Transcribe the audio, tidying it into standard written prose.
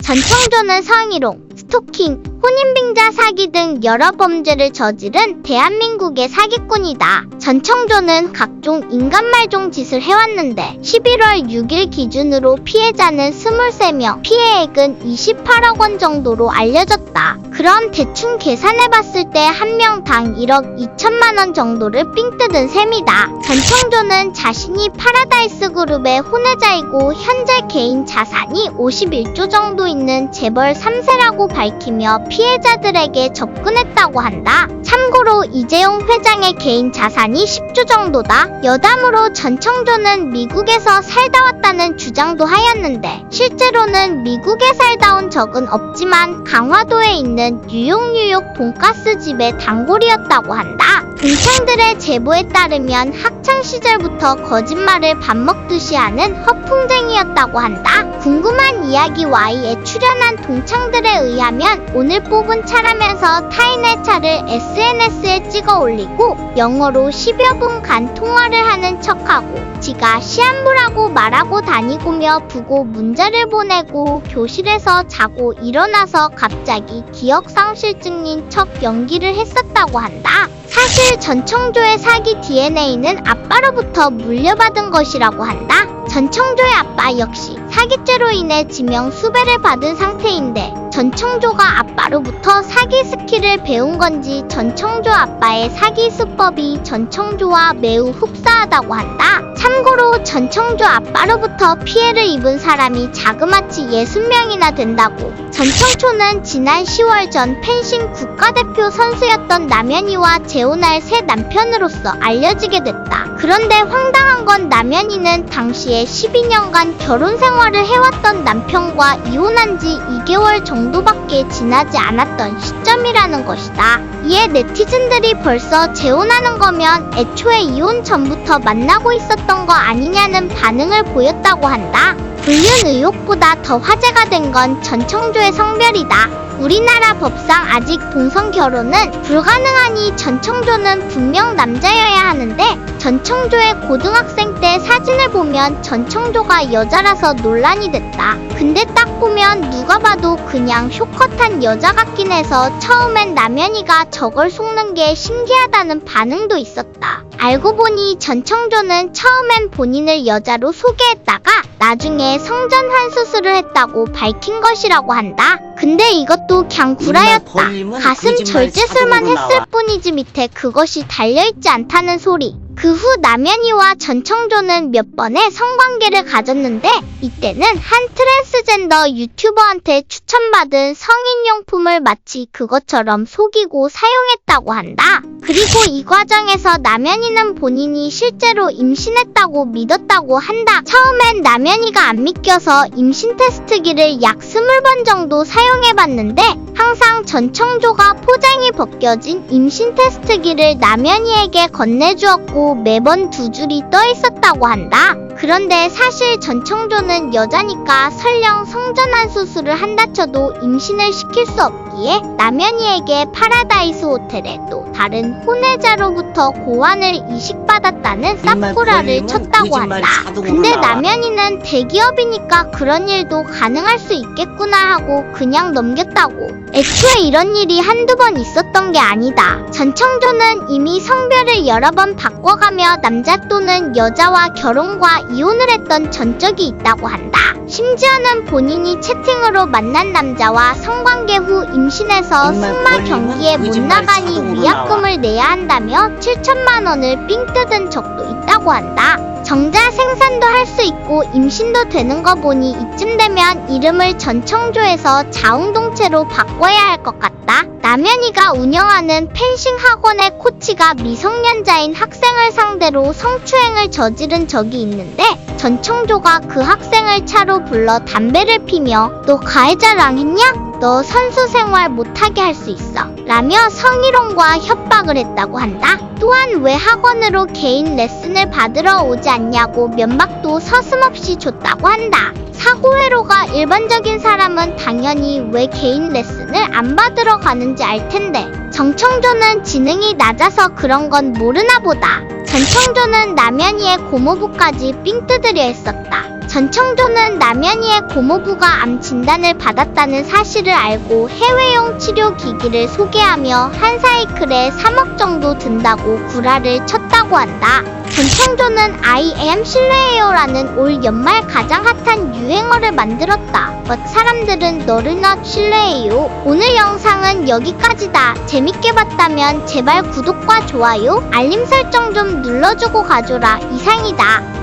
전청조는 성희롱, 스토킹, 혼인빙자 사기 등 여러 범죄를 저지른 대한민국의 사기꾼이다. 전청조는 각종 인간말종 짓을 해왔는데 11월 6일 기준으로 피해자는 23명, 피해액은 28억 원 정도로 알려졌다. 그럼 대충 계산해봤을 때 한 명당 1억 2천만 원 정도를 삥 뜯은 셈이다. 전청조는 자신이 파라다이스 그룹의 혼외자이고 현재 개인 자산이 51조 정도 있는 재벌 3세라고 밝히며 피해자들에게 접근했다고 한다. 참고로 이재용 회장의 개인 자산이 10조 정도다. 여담으로 전청조는 미국에서 살다 왔다는 주장도 하였는데 실제로는 미국에 살다 온 적은 없지만 강화도에 있는 뉴욕 돈가스 집의 단골이었다고 한다. 동창들의 제보에 따르면 학창시절부터 거짓말을 밥 먹듯이 하는 허풍쟁이였다고 한다. 궁금한 이야기 Y에 출연한 동창들에 의하면 오늘 뽑은 차라면서 타인의 차를 SNS에 찍어 올리고 영어로 10여 분간 통화를 하는 척하고 지가 시한부라고 말하고 다니고며 부고 문자를 보내고 교실에서 자고 일어나서 갑자기 기억상실증인 척 연기를 했었다고 한다. 사실 전청조의 사기 DNA는 아빠로부터 물려받은 것이라고 한다. 전청조의 아빠 역시 사기죄로 인해 지명 수배를 받은 상태인데 전청조가 아빠로부터 사기 스킬을 배운 건지 전청조 아빠의 사기 수법이 전청조와 매우 흡사하다고 한다. 참고로 전청조 아빠로부터 피해를 입은 사람이 자그마치 60명이나 된다고. 전청조는 지난 10월 전 펜싱 국가대표 선수였던 남현이와 재혼할 새 남편으로서 알려지게 됐다. 그런데 황당한 건 남현이는 당시에 12년간 결혼 생활을 해왔던 남편과 이혼한 지 2개월 정도밖에 지나지 않았던 시점이라는 것이다. 이에 네티즌들이 벌써 재혼하는 거면 애초에 이혼 전부터 만나고 있었던 거 아니냐는 반응을 보였다고 한다. 불륜 의혹보다 더 화제가 된 건 전청조의 성별이다. 우리나라 법상 아직 동성 결혼은 불가능하니 전청조는 분명 남자여야 하는데 전청조의 고등학생 때 사진을 보면 전청조가 여자라서 논란이 됐다. 근데 딱 보면 누가 봐도 그냥 쇼컷한 여자 같긴 해서 처음엔 남현이가 저걸 속는 게 신기하다는 반응도 있었다. 알고 보니 전청조는 처음엔 본인을 여자로 소개했다가 나중에 성전환 수술을 했다고 밝힌 것이라고 한다. 근데 이것도 그냥 구라였다. 가슴 절제술만 했을 뿐이지 밑에 그것이 달려있지 않다는 소리. 그 후 남현이와 전청조는 몇 번의 성관계를 가졌는데 이때는 한 트랜스젠더 유튜버한테 추천받은 성인용품을 마치 그것처럼 속이고 사용했다고 한다. 그리고 이 과정에서 남현이는 본인이 실제로 임신했다고 믿었다고 한다. 처음엔 남현이가 안 믿겨서 임신 테스트기를 약 20번 정도 사용해봤는데 항상 전청조가 포장이 벗겨진 임신 테스트기를 남현이에게 건네주었고 매번 두 줄이 떠 있었다고 한다. 그런데 사실 전청조는 여자니까 설령 성전환 수술을 한다 쳐도 임신을 시킬 수 없기에 남현이에게 파라다이스 호텔에 또 다른 혼외자로부터 고환을 이식받았다는 쌉구라를 쳤다고 한다. 근데 남현이는 대기업이니까 그런 일도 가능할 수 있겠구나 하고 그냥 넘겼다고. 애초에 이런 일이 한두 번 있었던 게 아니다. 전청조는 이미 성별을 여러 번 바꿔가며 남자 또는 여자와 결혼과 이혼을 했던 전적이 있다고 한다. 심지어는 본인이 채팅으로 만난 남자와 성관계 후 임신해서 승마 경기에 못 나가니 위약금을 내야 한다며 7천만 원을 삥 뜯은 적도 있다고 한다. 정자 생산도 할 수 있고 임신도 되는 거 보니 이쯤 되면 이름을 전청조에서 자웅동체로 바꿔야 할 것 같다. 남현이가 운영하는 펜싱 학원의 코치가 미성년자인 학생을 상대로 성추행을 저지른 적이 있는데 전청조가 그 학생을 차로 불러 담배를 피며 "너 가해자랑 했냐? 너 선수 생활 못하게 할 수 있어" 라며 성희롱과 협박을 했다고 한다. 또한 왜 학원으로 개인 레슨을 받으러 오지 않냐고 면박도 서슴없이 줬다고 한다. 사고회로가 일반적인 사람은 당연히 왜 개인 레슨을 안 받으러 가는지 알 텐데 전청조는 지능이 낮아서 그런 건 모르나 보다. 전청조는 남현이의 고모부까지 삥 뜯으려 했었다. 전청조는 남현이의 고모부가 암 진단을 받았다는 사실을 알고 해외용 치료기기를 소개하며 한 사이클에 3억 정도 든다고 구라를 쳤다고 한다. 전청조는 I am 실례해요라는 올 연말 가장 핫한 유행어를 만들었다. 사람들은 너를 not 실례해요. 오늘 영상은 여기까지다. 재밌게 봤다면 제발 구독과 좋아요, 알림 설정 좀 눌러주고 가줘라. 이상이다.